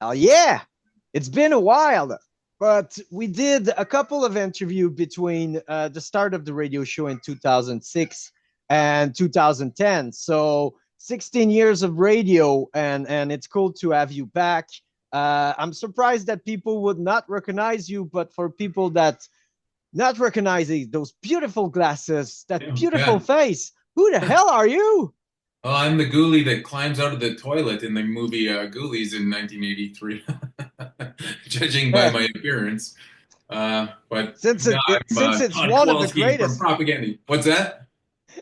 Oh yeah, it's been a while, but we did a couple of interviews between the start of the radio show in 2006 and 2010. So 16 years of radio, and it's cool to have you back. I'm surprised that people would not recognize you, but for people that not recognizing those beautiful glasses, that beautiful Yeah. face, who the hell are you? I'm the ghoulie that climbs out of the toilet in the movie Ghoulies in 1983, judging by my appearance. But no, I'm Since it's Todd one of the Kowalski from greatest Propagandhi. What's that?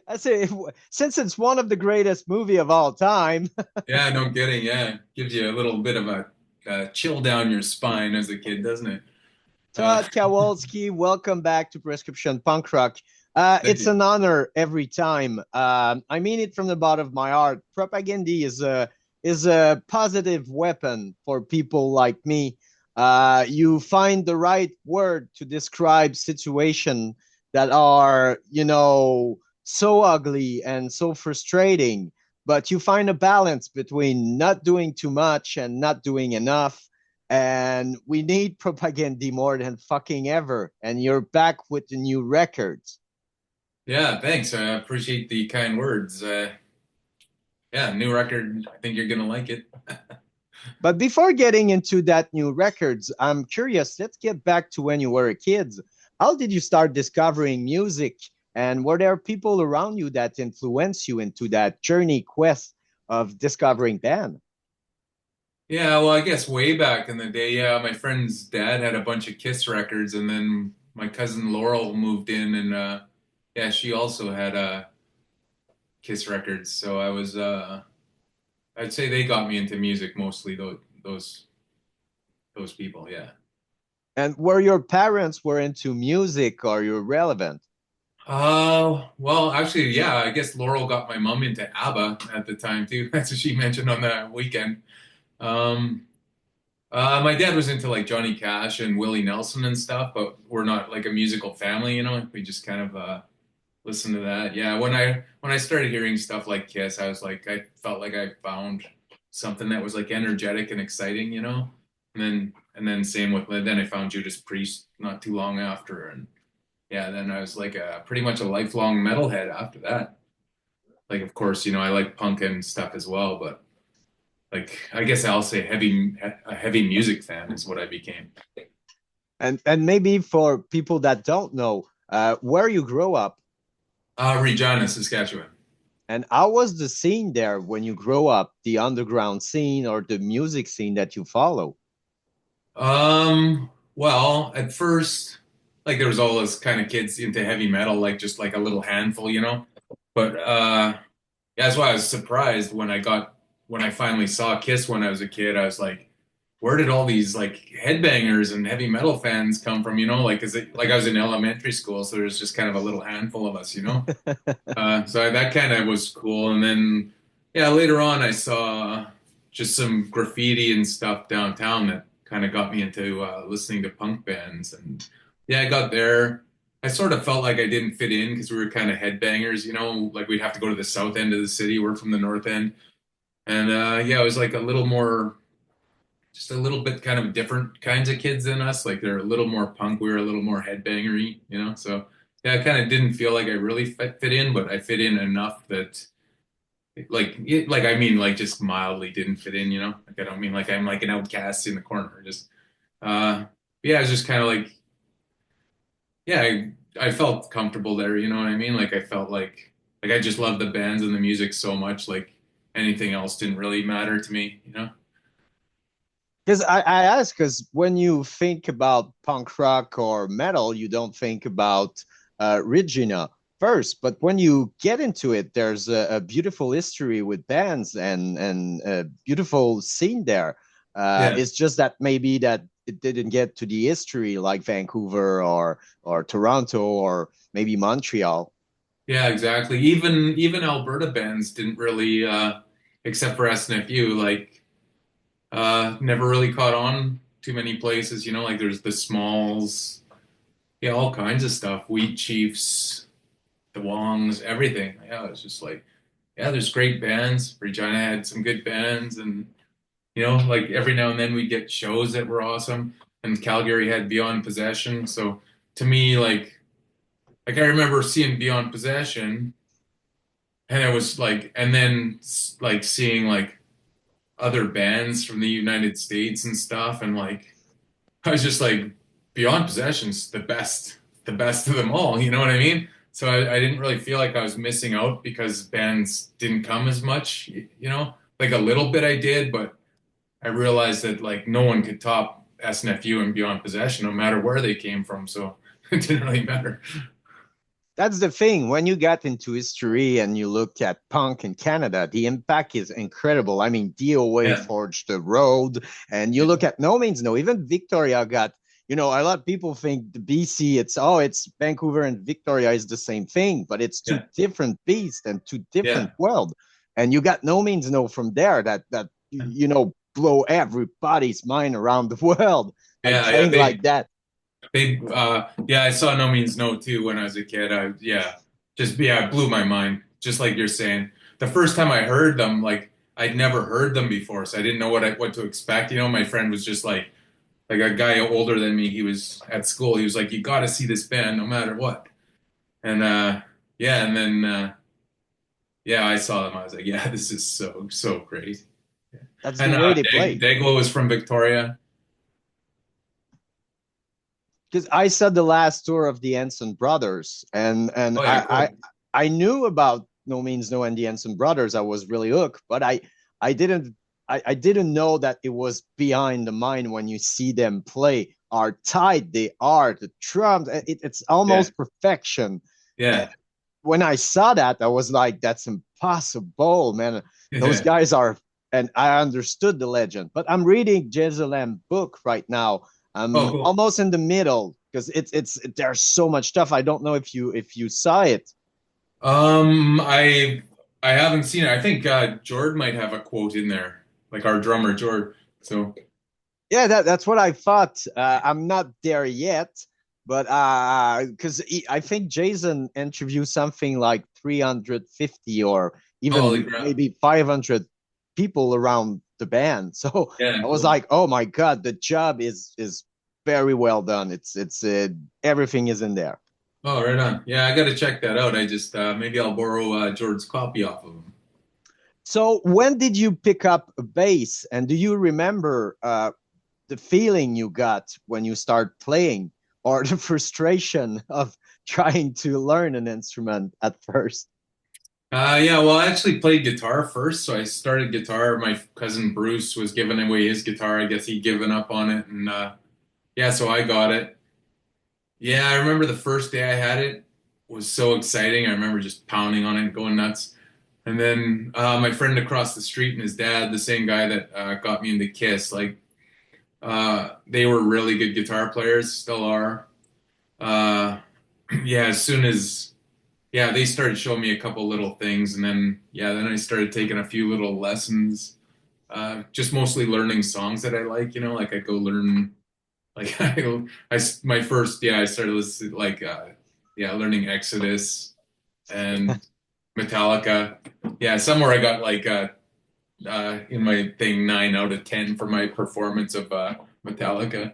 I say, since it's one of the greatest movie of all time, Yeah, no kidding. Yeah, gives you a little bit of a chill down your spine as a kid, doesn't it? Uh, Todd Kowalski, welcome back to Prescription Punk Rock. Thank It's you. an honor every time. I mean it from the bottom of my heart. Propaganda is a positive weapon for people like me. You find the right word to describe situation that are, so ugly and so frustrating, but you find a balance between not doing too much and not doing enough, and we need Propagandhi more than fucking ever. And you're back with the new records. Yeah, thanks. I appreciate the kind words. Yeah, new record. I think you're gonna like it. But before getting into that new records, I'm curious. Let's get back to when you were a kid. How did you start discovering music? And were there people around you that influenced you into that journey quest of discovering band? Yeah, well, I guess way back in the day, yeah, my friend's dad had a bunch of Kiss records, and then my cousin Laurel moved in, and yeah, she also had Kiss records. So I'd say they got me into music mostly. Those people, yeah. And were your parents were into music or you're relevant? Well, actually, yeah, I guess Laurel got my mom into ABBA at the time too. That's what she mentioned on that weekend. Um, my dad was into like Johnny Cash and Willie Nelson and stuff, but we're not like a musical family, you know. We just kind of listened to that. Yeah, when I started hearing stuff like Kiss, I was like, I felt like I found something that was like energetic and exciting, you know. And then same with then I found Judas Priest not too long after, and yeah, then I was like pretty much a lifelong metalhead after that. Like, of course, I like punk and stuff as well, but like I guess I'll say a heavy music fan is what I became. And maybe for people that don't know, where you grow up, Regina, Saskatchewan. and how was the scene there when you grow up, the underground scene or the music scene that you follow? Well, at first, like there was all those kind of kids into heavy metal, like just like a little handful, you know. But yeah, that's why I was surprised when I finally saw Kiss when I was a kid. I was like, where did all these like headbangers and heavy metal fans come from? You know, like is it like I was in elementary school, so there's just kind of a little handful of us, you know. So that kind of was cool. And then yeah, later on I saw just some graffiti and stuff downtown that kind of got me into listening to punk bands. And yeah, I got there. I sort of felt like I didn't fit in because we were kind of headbangers, you know, like we'd have to go to the south end of the city. We're from the north end. And yeah, it was like a little more, just a little bit kind of different kinds of kids than us. Like they're a little more punk. We were a little more headbangery, you know? So yeah, I kind of didn't feel like I really fit in, but I fit in enough that like I mean like just mildly didn't fit in, you know? Like I don't mean like I'm like an outcast in the corner. Just uh yeah, it's just kind of like yeah, I felt comfortable there, you know what I mean? Like I felt like I just loved the bands and the music so much, like anything else didn't really matter to me, you know? Because I ask, because when you think about punk rock or metal, you don't think about Regina first. But when you get into it, there's a beautiful history with bands and a beautiful scene there. Yeah. It's just that maybe that it didn't get to the history like Vancouver or Toronto or maybe Montreal. Yeah, exactly. Even Alberta bands didn't really except for SNFU, like never really caught on too many places, you know, like there's the Smalls, yeah, all kinds of stuff. Wheat Chiefs, the Wongs, everything. Yeah, it's just like, yeah, there's great bands. Regina had some good bands, and You know, like every now and then we get shows that were awesome, and Calgary had Beyond Possession. So to me, like I remember seeing Beyond Possession, and it was like, and then like seeing like other bands from the United States and stuff, and like I was just like, Beyond Possession's the best of them all. You know what I mean? So I didn't really feel like I was missing out because bands didn't come as much. You know, like a little bit I did, but I realized that like no one could top SNFU and Beyond Possession, no matter where they came from. So it didn't really matter. That's the thing. When you get into history and you look at punk in Canada, the impact is incredible. I mean, DOA Yeah, forged the road, and you look at No Means No, even Victoria got, a lot of people think the BC, it's Vancouver and Victoria is the same thing, but it's two yeah, different beasts and two different yeah, worlds. And you got No Means No from there that blow everybody's mind around the world, like yeah. playing like that. Yeah, I saw No Means No too when I was a kid. It blew my mind. Just like you're saying, the first time I heard them, like I'd never heard them before, so I didn't know what to expect. You know, my friend was just like a guy older than me. He was at school. He was like, "You got to see this band, no matter what." And yeah, and then yeah, I saw them. I was like, "Yeah, this is so great." That's the And way they play. Dayglow is from Victoria. Because I saw the last tour of the Ensign Brothers, and Oh yeah, I cool. I knew about No Means No and the Ensign Brothers. I was really hooked, but I didn't I didn't know that it was behind the mind when you see them play. Are tight they are the drums. It's Yeah, almost perfection. Uh, yeah, when I saw that, I was like, that's impossible, man. Those yeah. guys are, and I understood the legend. But I'm reading Jerusalem book right now. Oh, I'm cool. almost in the middle because there's so much stuff. I don't know if you saw it. I haven't seen it. I think Jord might have a quote in there, like our drummer Jord. So Yeah, that's what I thought. I'm not there yet, but because I think Jason interviewed something like 350 or holy even crap. maybe 500 people around the band. So Yeah, I was cool. like, oh my god, the job is very well done. It's everything is in there. Oh, right on. Yeah, I got to check that out. I just maybe I'll borrow Jord's copy off of him. So when did you pick up a bass, and do you remember the feeling you got when you start playing, or the frustration of trying to learn an instrument at first? Yeah, well, I actually played guitar first, so I started guitar. My cousin Bruce was giving away his guitar. I guess he'd given up on it, and yeah, so I got it. Yeah, I remember the first day I had it was so exciting. I remember just pounding on it, going nuts. And then my friend across the street and his dad, the same guy that got me into Kiss, like they were really good guitar players, still are. Uh, yeah, as soon as yeah, they started showing me a couple little things, and then yeah, then I started taking a few little lessons, just mostly learning songs that I like. You know, like I go learn like my first I started listening yeah, learning Exodus and Metallica. Yeah, somewhere I got like in my thing 9 out of 10 for my performance of Metallica.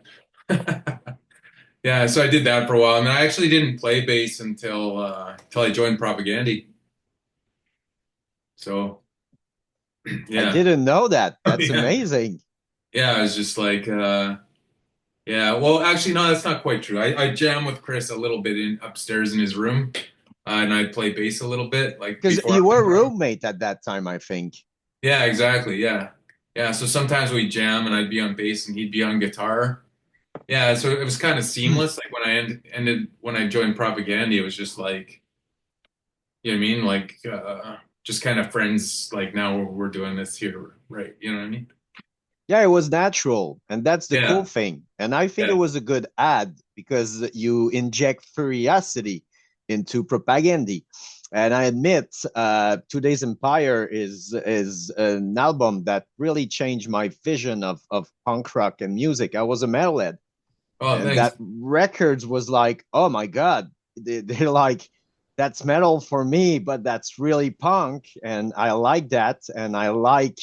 Yeah, so I did that for a while, and I actually didn't play bass until I joined Propagandhi. So I yeah, didn't know that. That's yeah, amazing. yeah. I was just like, yeah. Well, actually, no, that's not quite true. I jam with Chris a little bit in upstairs in his room, and I play bass a little bit, like Because before. you were a roommate at that time, I think. Yeah, exactly. Yeah, yeah. So sometimes we jam, and I'd be on bass, and he'd be on guitar. Yeah, so it was kind of seamless. Like when ended when I joined Propaganda, it was just like, you know what I mean? Like just kind of friends. Like now we're doing this here, right? You know what I mean? Yeah, it was natural, and that's the cool Yeah, thing. And I think it yeah. was a good ad because you inject curiosity into propaganda. And I admit, Today's Empire is an album that really changed my vision of punk rock and music. I was a metalhead, Oh, and that thanks. records was like, oh my god, they're like, that's metal for me, but that's really punk, and I like that, and I like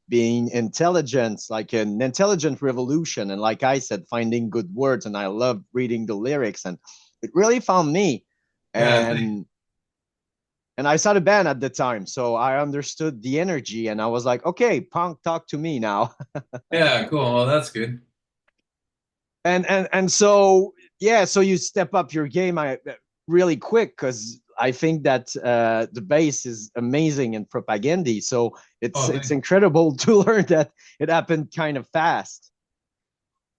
being intelligence, like an intelligent revolution. And like I said, finding good words. And I love reading the lyrics. And it really found me. Yeah, And I saw the band at the time, so I understood the energy, and I was like, okay, punk, talk to me now. yeah, cool. Well, that's good. And so yeah, so you step up your game really quick because I think that the bass is amazing in Propagandhi. So it's Oh, incredible to learn that it happened kind of fast.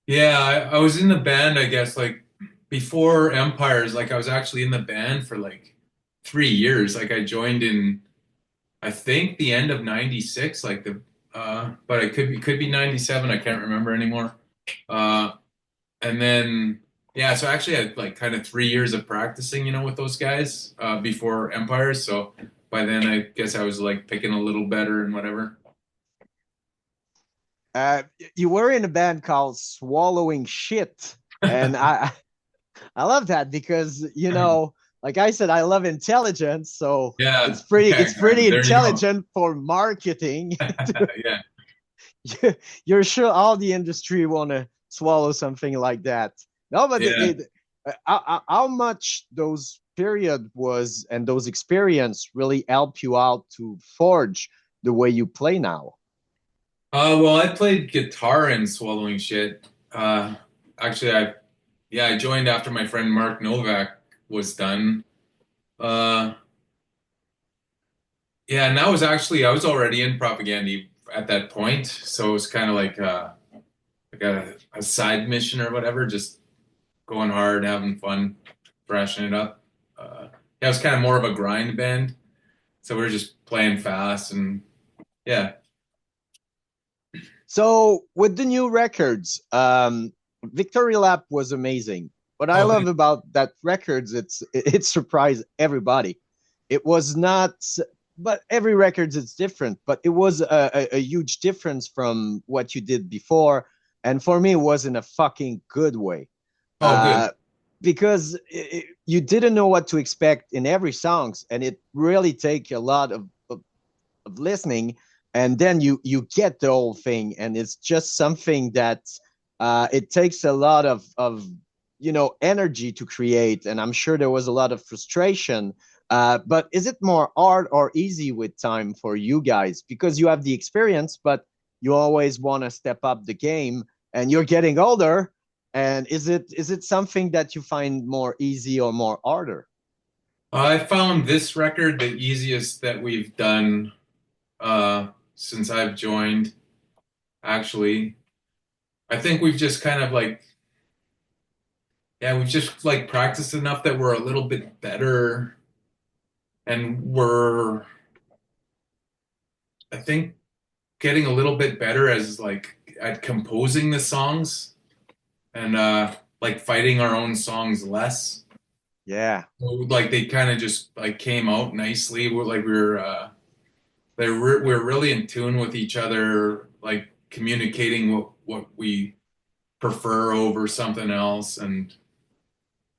yeah, I was in the band, I guess, like before Empires, like I was actually in the band for like 3 years. Like I joined in, I think the end of '96, like but it could be '97. I can't remember anymore. Uh, and then, yeah, so I actually had like kind of 3 years of practicing, with those guys, before Empires. So by then, I guess I was like picking a little better and whatever. Uh, you were in a band called Swallowing Shit, and I love that because like I said, I love intelligence, so Yeah, it's pretty yeah, it's pretty there you go. intelligent for marketing. Yeah. You're sure all the industry want to swallow something like that. No, but Yeah. how much those period was and those experience really help you out to forge the way you play now. Well, I played guitar in Swallowing Shit. Actually, I joined after my friend Mark Novak was done. Uh, yeah, and that was actually I was already in Propagandhi at that point, so it was kind of like a side mission or whatever, just going hard, having fun, thrashing it up. Yeah, it was kind of more of a grind band, so we were just playing fast and yeah. So with the new records, Victory Lap was amazing. What I Oh, love about that records, it surprised everybody. It was not, but every records it's different. But it was a huge difference from what you did before, and for me, it was in a fucking good way. oh, good. Uh, because you didn't know what to expect in every songs, and it really take a lot of listening, and then you get the whole thing, and it's just something that it takes a lot of energy to create, and I'm sure there was a lot of frustration. But is it more hard or easy with time for you guys because you have the experience, but you always want to step up the game, and you're getting older? And is it something that you find more easy or more harder? I found this record the easiest that we've done since I've joined. Actually, I think we've just kind of like, yeah, we've just like practiced enough that we're a little bit better, and we're, I think, getting a little bit better as like at composing the songs and like fighting our own songs less. Yeah. So, like they kind of just like came out nicely. We're like we're really in tune with each other, like communicating what we prefer over something else, and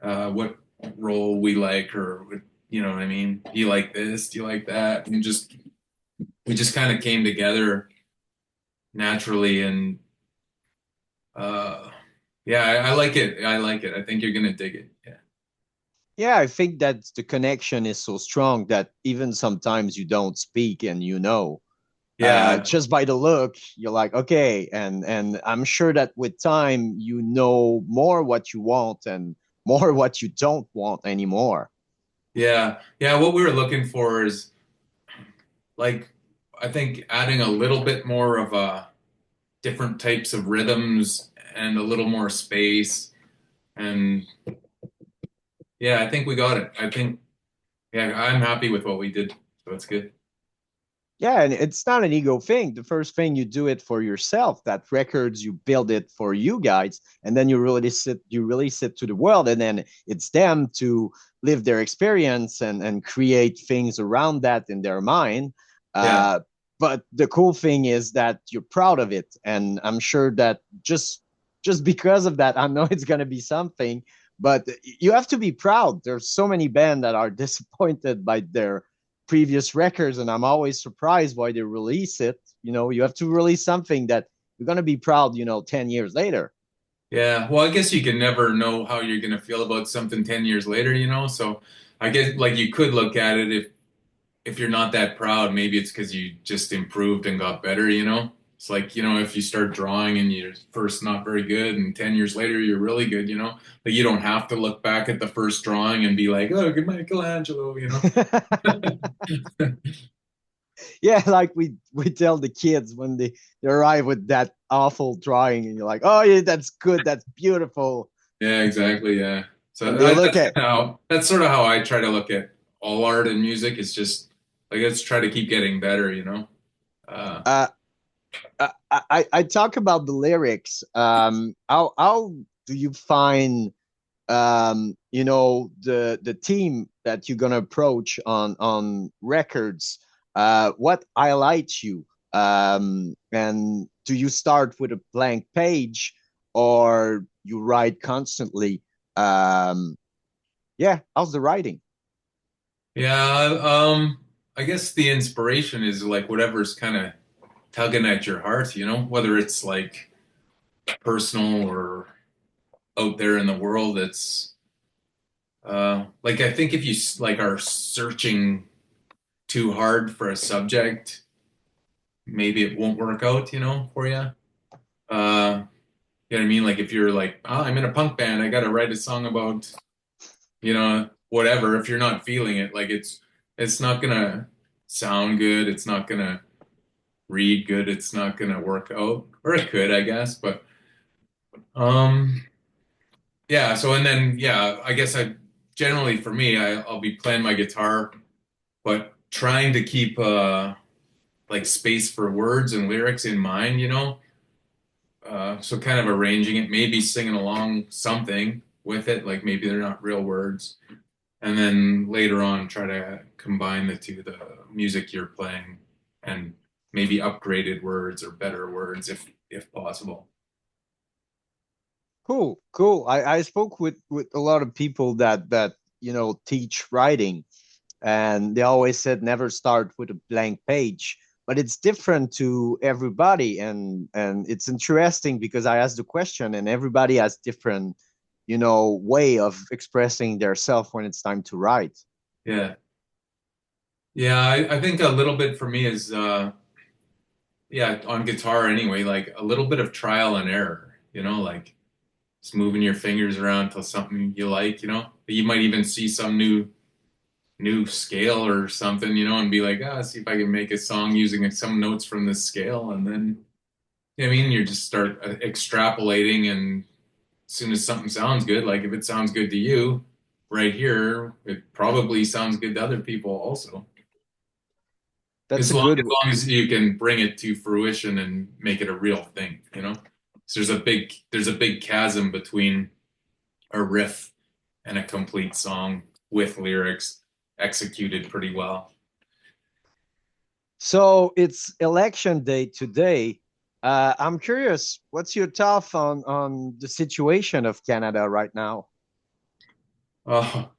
what role we like, or you know what I mean. Do you like this? Do you like that? And just we just kind of came together naturally, and uh, yeah, I like it. I like it. I think you're gonna dig it. Yeah. Yeah, I think that the connection is so strong that even sometimes you don't speak, and Yeah, just by the look, you're like, okay. And I'm sure that with time, you know more what you want and more what you don't want anymore. yeah, yeah. What we were looking for is like I think adding a little bit more of different types of rhythms and a little more space. And yeah, I think we got it. I think, yeah, I'm happy with what we did. So it's good. Yeah, and it's not an ego thing. The first thing, you do it for yourself. That records, you build it for you guys, and then you release it to the world, and then it's them to live their experience and create things around that in their mind. Yeah. Uh, but the cool thing is that you're proud of it, and I'm sure that just because of that, I know it's gonna be something, but you have to be proud. There's so many bands that are disappointed by their previous records, and I'm always surprised why they release it. You have to release something that you're gonna be proud, 10 years later. Yeah, well, I guess you can never know how you're gonna feel about something 10 years later, you know? So I guess like you could look at it if you're not that proud, maybe it's because you just improved and got better, you know? It's like, if you start drawing and you're first not very good and 10 years later you're really good, you know? Like you don't have to look back at the first drawing and be like, oh, good Michelangelo, you know? Yeah, like we tell the kids when they arrive with that awful drawing, and you're like, oh yeah, that's good, that's beautiful. Yeah, exactly. Yeah. So And they look that's at kind of that's sort of how I try to look at all art and music. It's just like let's try to keep getting better, you know? Uh, uh I talk about the lyrics. How do you find the team that you're gonna approach on records? What highlights you? And do you start with a blank page, or you write constantly? Yeah, how's the writing? yeah. I guess the inspiration is like whatever's kind of tugging at your heart, you know, whether it's like personal or out there in the world. It's like I think if you like are searching too hard for a subject, maybe it won't work out, you know, for you. You know what I mean? Like if you're like, oh, I'm in a punk band, I got to write a song about, whatever. If you're not feeling it, like it's not gonna sound good. It's not gonna read good. It's not gonna work out, or it could, I guess. But um, yeah. So and then yeah, I guess I generally for me, I'll be playing my guitar, but trying to keep like space for words and lyrics in mind, you know. So kind of arranging it, maybe singing along something with it, like maybe they're not real words, and then later on try to combine the two, the music you're playing and maybe upgraded words or better words if possible. Cool, cool. I spoke with a lot of people that teach writing, and they always said never start with a blank page. But it's different to everybody, and it's interesting because I asked the question, and everybody has different way of expressing their self when it's time to write. Yeah, yeah, I think a little bit for me is yeah, on guitar anyway, like a little bit of trial and error, you know, like just moving your fingers around till something you like, you know. You might even see some new scale or something, you know, and be like, ah, see if I can make a song using some notes from this scale. And then, I mean, you just start extrapolating, and as soon as something sounds good, like if it sounds good to you right here, it probably sounds good to other people also. That's As a long good. as long as you can bring it to fruition and make it a real thing, you know. So there's a big chasm between a riff and a complete song with lyrics executed pretty well. So it's election day today. I'm curious, what's your thought on the situation of Canada right now? Oh,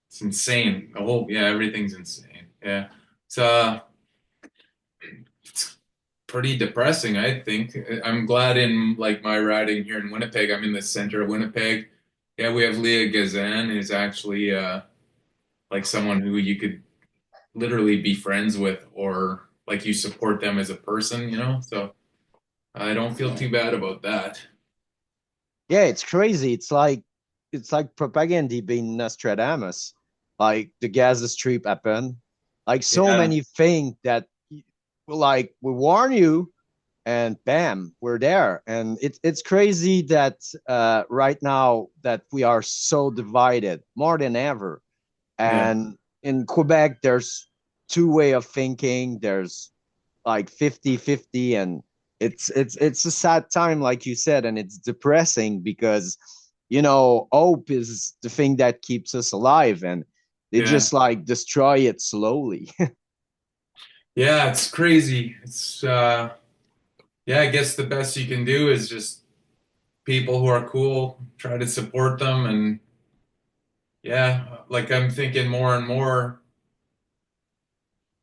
it's insane. Yeah, everything's insane. Yeah. It's it's pretty depressing, I think. I'm glad in like my riding here in Winnipeg, I'm in the center of Winnipeg. Yeah, we have Leah Gazan, who's actually like someone who you could literally be friends with, or like you support them as a person, you know? So I don't feel too bad about that. Yeah, it's crazy. It's like Propagandhi being Nostradamus. Like the Gaza Strip happened. Like so Yeah, many things that like we warn you, and bam, we're there. And it's crazy that right now that we are so divided more than ever. yeah, And in Quebec, there's two way of thinking. There's like 50-50, and it's a sad time, like you said, and it's depressing because hope is the thing that keeps us alive, and they yeah. just like destroy it slowly. Yeah, it's crazy. It's yeah, I guess the best you can do is just people who are cool, try to support them. And yeah, like I'm thinking more and more,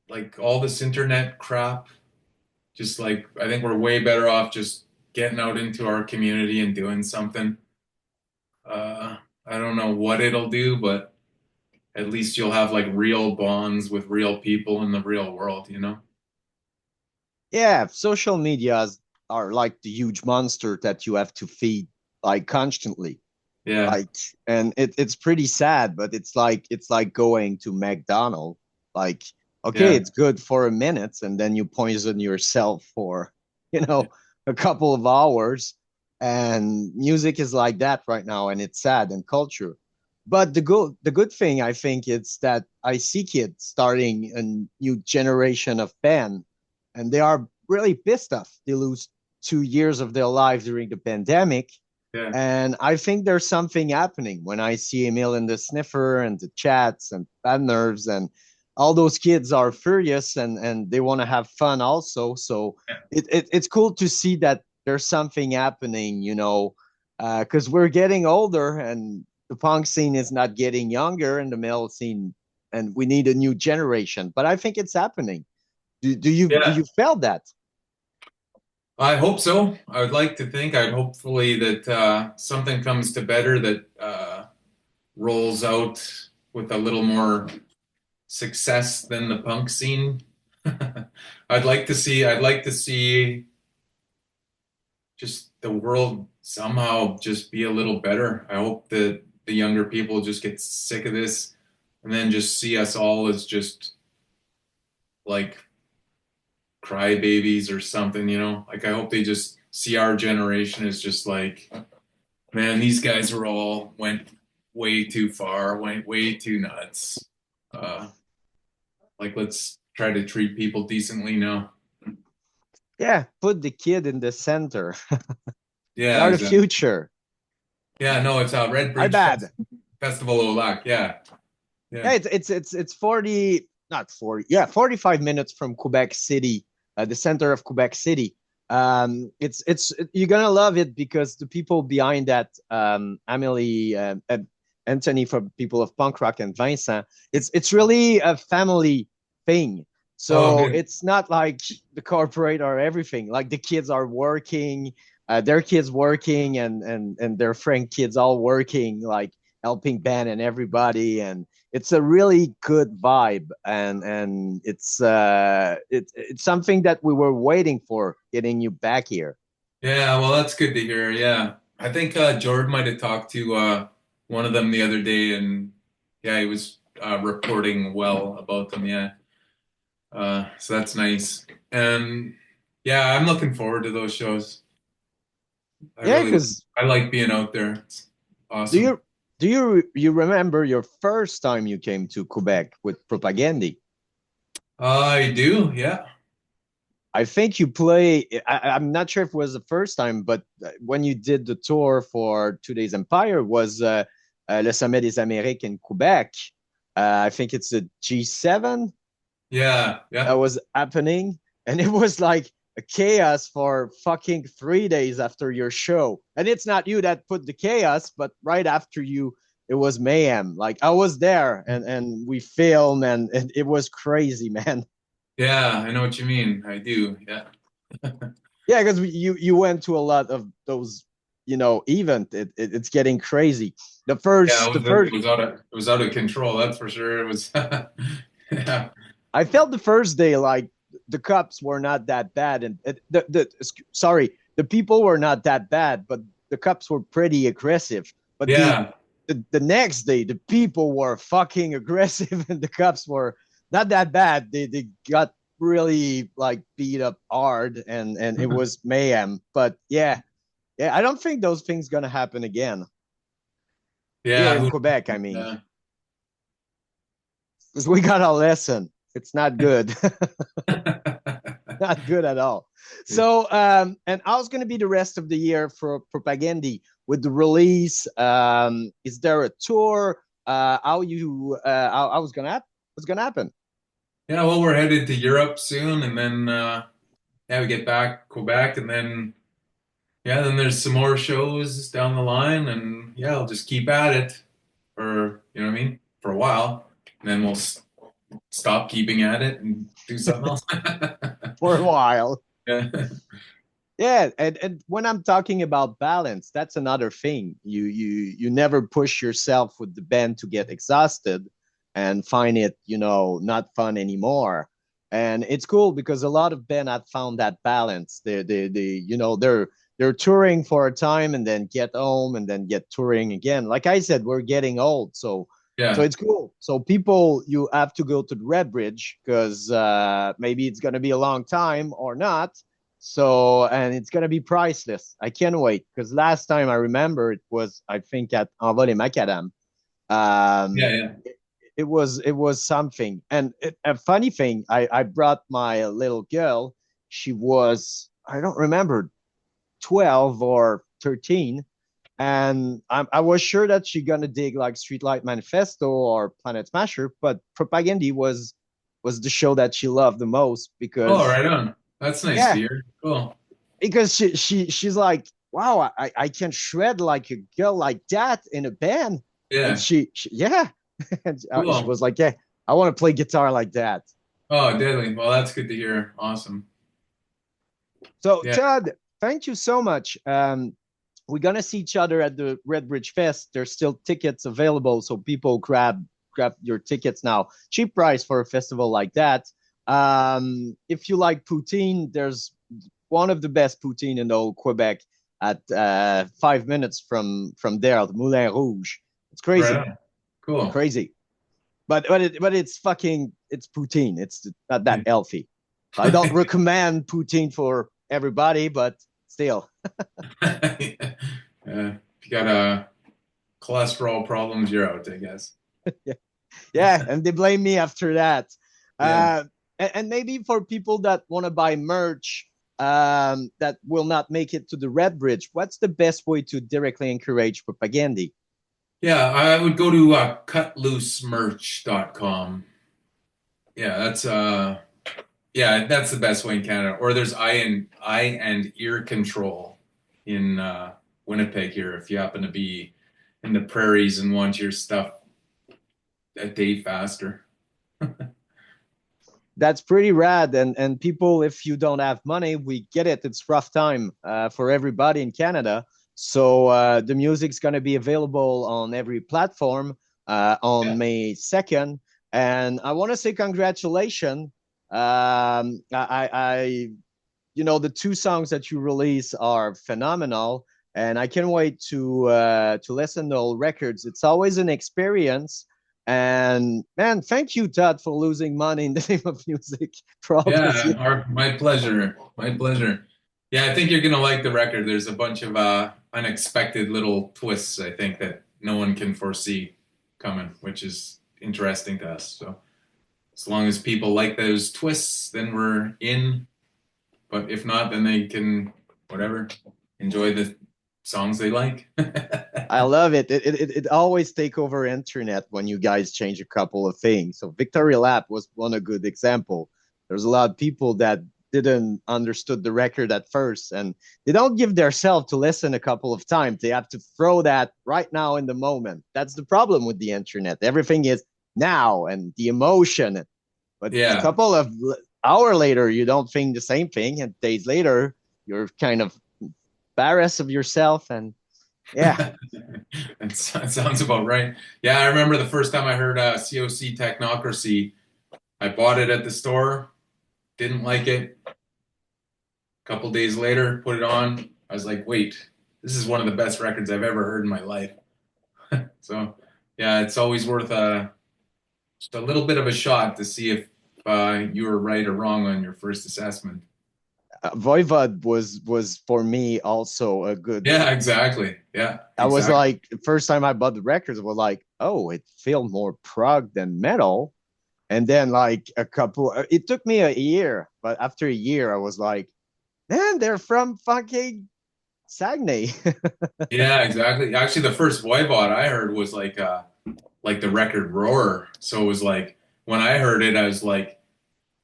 like all this internet crap. Just like I think we're way better off just getting out into our community and doing something. Uh, I don't know what it'll do, but at least you'll have like real bonds with real people in the real world, you know? Yeah, social medias are like the huge monster that you have to feed like constantly. Yeah, Like, and it's pretty sad, but it's like going to McDonald's. Like, okay, yeah, it's good for a minute, and then you poison yourself for, you know, a couple of hours. And music is like that right now, and it's sad and culture. But the good thing I think is that I see kids starting a new generation of band, and they are really pissed off. They lose 2 years of their life during the pandemic, yeah, and I think there's something happening when I see Emil in the sniffer and the chats and bad nerves, and all those kids are furious and they want to have fun also. So it's cool to see that there's something happening, because we're getting older and the punk scene is not getting younger and the metal scene, and we need a new generation. But I think it's happening. Do yeah. you feel that? I hope so. I would like to think. I'd hopefully that something comes to better that rolls out with a little more success than the punk scene. I'd like to see. I'd like to see just the world somehow just be a little better. I hope that the younger people just get sick of this and then just see us all as just like crybabies or something, you know? Like I hope they just see our generation as just like, man, these guys are all went way too far, went way too nuts. Uh, like let's try to treat people decently now. Yeah, put the kid in the center. They Yeah, are the exactly. future. Yeah, no, it's Red My Bridge bad. Festival Olac. Yeah, yeah. Yeah, it's 40, not 40, yeah, 45 minutes from Quebec City, the center of Quebec City. It's you're gonna love it because the people behind that, Amelie, Anthony from People of Punk Rock, and Vincent, it's really a family thing. Oh, So good. it's not like the corporate or everything. Like the kids are working, their kids working, and their friend kids all working, like helping Ben and everybody, and it's a really good vibe, and it's something that we were waiting for, getting you back here. Yeah, well, that's good to hear. Yeah, I think Jordan might have talked to one of them the other day, and yeah, he was reporting well about them. Yeah, so that's nice. And yeah, I'm looking forward to those shows. I Yeah, really, because I like being out there. It's do awesome. you remember your first time you came to Quebec with Propagandhi? I do. Yeah, I think you play. I'm not sure if it was the first time, but when you did the tour for 2 Days Empire, was Le Sommet des Amériques in Quebec. I think it's a G7 yeah, that yeah, was happening, and it was like a chaos for fucking 3 days after your show. And it's not you that put the chaos, but right after you, it was mayhem. Like I was there, and we filmed, and it was crazy, man. yeah. I know what you mean. I do. Yeah, Yeah, because you went to a lot of those, event. It's getting crazy. The yeah. first It the was first it was out of control. That's for sure. It was. Yeah, I felt the first day like the cops were not that bad, and the people were not that bad, but the cops were pretty aggressive. But yeah. the next day, the people were fucking aggressive, and the cops were not that bad. They got really like beat up hard, and it was mayhem. But yeah, yeah, I don't think those things gonna happen again here Yeah, in who, Quebec. I mean, yeah. because we got a lesson. It's not good. Not good at all. So, and how's going to be the rest of the year for Propagandhi with the release? Is there a tour? How was gonna happen? What's gonna happen? Yeah, well, we're headed to Europe soon, and then yeah, we get back Quebec, and then yeah, then there's some more shows down the line, and yeah, I'll just keep at it for you know what I mean for a while, and then stop keeping at it and do something else. for a while. Yeah. Yeah, and when I'm talking about balance, that's another thing. You never push yourself with the band to get exhausted and find it, not fun anymore. And it's cool because a lot of band have found that balance. They're touring for a time and then get home and then get touring again. Like I said, we're getting old, so Yeah. it's cool. So people, you have to go to the Red Bridge because maybe it's gonna be a long time or not, so, and it's gonna be priceless. I can't wait because last time I remember it was, I think, at Envol et Macadam. Yeah. Um, Yeah. it was something. And a funny thing, I brought my little girl. She was, I don't remember, 12 or 13, and I was sure that she's gonna dig like Streetlight Manifesto or Planet Smasher, but Propagandhi was the show that she loved the most Oh, because right on. That's nice to yeah, hear. Cool. because she's like, wow, I can shred like a girl like that in a band. And Yeah. yeah. And she Cool. was like, yeah, I want to play guitar like that. Oh, deadly. Well, that's good to hear. Awesome. So Yeah. Todd, thank you so much. We're gonna see each other at the Red Bridge Fest. There's still tickets available, so people grab your tickets now. Cheap price for a festival like that. If you like poutine, there's one of the best poutine in the whole Quebec at 5 minutes from there, the Moulin Rouge. It's Right crazy, on. Cool. crazy. But it's poutine. It's not that healthy. I don't recommend poutine for everybody, but still. Yeah. If you got cholesterol problems, you're out, I guess. Yeah, and they blame me after that. Yeah. And maybe for people that want to buy merch that will not make it to the Red Bridge, what's the best way to directly encourage Propagandhi? Yeah, I would go to cutloosemerch.com. Yeah, that's the best way in Canada. Or there's eye and ear control in Winnipeg here if you happen to be in the prairies and want your stuff a day faster. That's pretty rad. And people, if you don't have money, we get it. It's rough time for everybody in Canada. So the music's going to be available on every platform on Yeah. May 2nd. And I want to say congratulations. The two songs that you release are phenomenal, and I can't wait to listen to all records. It's always an experience. And man, thank you, Todd, for losing money in the name of music for all those Yeah, years. my pleasure. My pleasure. Yeah, I think you're gonna like the record. There's a bunch of unexpected little twists, I think, that no one can foresee coming, which is interesting to us. So as long as people like those twists, then we're in. But if not, then they can whatever enjoy the songs they like. I love it. It always take over internet when you guys change a couple of things. So Victoria Lap was one a good example. There's a lot of people that didn't understood the record at first, and they don't give themselves to listen a couple of times. They have to throw that right now in the moment. That's the problem with the internet. Everything is now and the emotion. But a Yeah. couple of hour later, you don't think the same thing, and days later, you're kind of embarrassed of yourself. And yeah, That sounds about right. Yeah, I remember the first time I heard COC Technocracy. I bought it at the store, didn't like it. A couple days later, put it on. I was like, wait, this is one of the best records I've ever heard in my life. So, yeah, it's always worth just a little bit of a shot to see if you were right or wrong on your first assessment. Voivod was for me also a good. Yeah, exactly. Yeah, I was exactly. like, the first time I bought the records, I was like, oh, it felt more prog than metal. And then like it took me a year, but after a year, I was like, man, they're from fucking Saguenay. Yeah, exactly. Actually, the first Voivod I heard was like the record Roar. So it was like when I heard it, I was like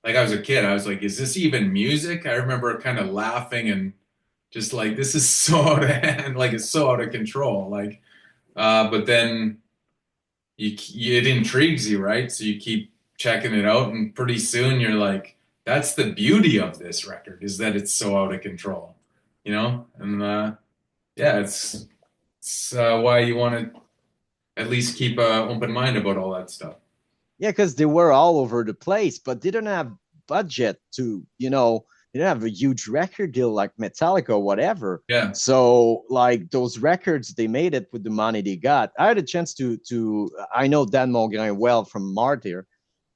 I was a kid, I was like, is this even music? I remember kind of laughing and just like this is so out of hand, like it's so out of control. But then it intrigues you, right? So you keep checking it out, and pretty soon you're like, that's the beauty of this record is that it's so out of control, you know? And yeah, it's why you want to at least keep an open mind about all that stuff. Yeah, because they were all over the place, but they didn't have budget to, they didn't have a huge record deal like Metallica or whatever. Yeah, So like those records, they made it with the money they got. I had a chance to I know Dan Mulgren well from Martyr,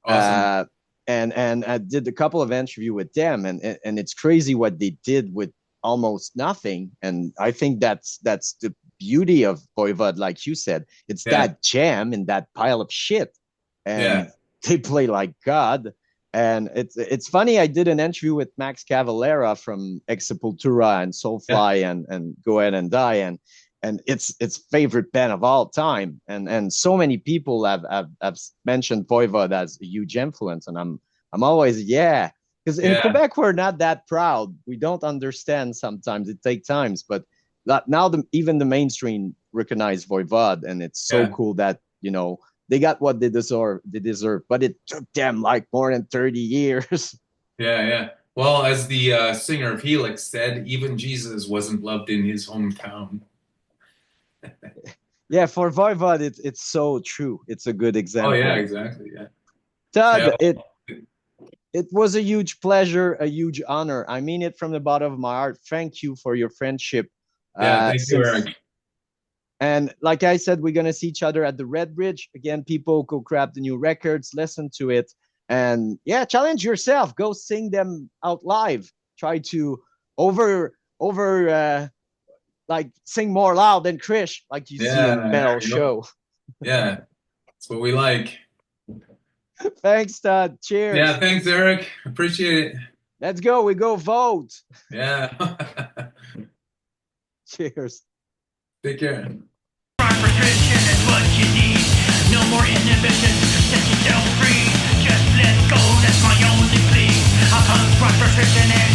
awesome. uh, and I did a couple of interviews with them, and it's crazy what they did with almost nothing. And I think that's the beauty of Voivod, like you said. It's Yeah, that jam and that pile of shit, and yeah, they play like God. And it's funny. I did an interview with Max Cavalera from Ex Sepultura and yeah, Soulfly and Go Ahead and Die, and it's favorite band of all time. And so many people have mentioned Voivod as a huge influence, and I'm always yeah, because in yeah, Quebec we're not that proud. We don't understand sometimes. It takes times, but now even the mainstream recognize Voivod, and it's so yeah, cool that they got what they deserve. They deserve, but it took them like more than 30 years. yeah, yeah. Well, as the singer of Helix said, even Jesus wasn't loved in his hometown. Yeah, for Voivod, it's so true. It's a good Oh yeah, example. exactly. Yeah, yeah, Todd, it was a huge pleasure, a huge honor. I mean it from the bottom of my heart. Thank you for your friendship. yeah. Thank you, Since Eric. And like I said, we're gonna see each other at the Red Bridge again. People go grab the new records, listen to it, and yeah, challenge yourself. Go sing them out live. Try to over like sing more loud than Krish, like you see in Yeah, there metal you go. show. Yeah, that's what we like. Thanks, Todd. Yeah, Cheers. thanks, Eric. Appreciate it. Let's go. We go vote. Yeah. Cheers. Take care. Prescription is what you need. No more inhibition. Set yourself free. Just let go. That's my only plea. I'll confront prescription and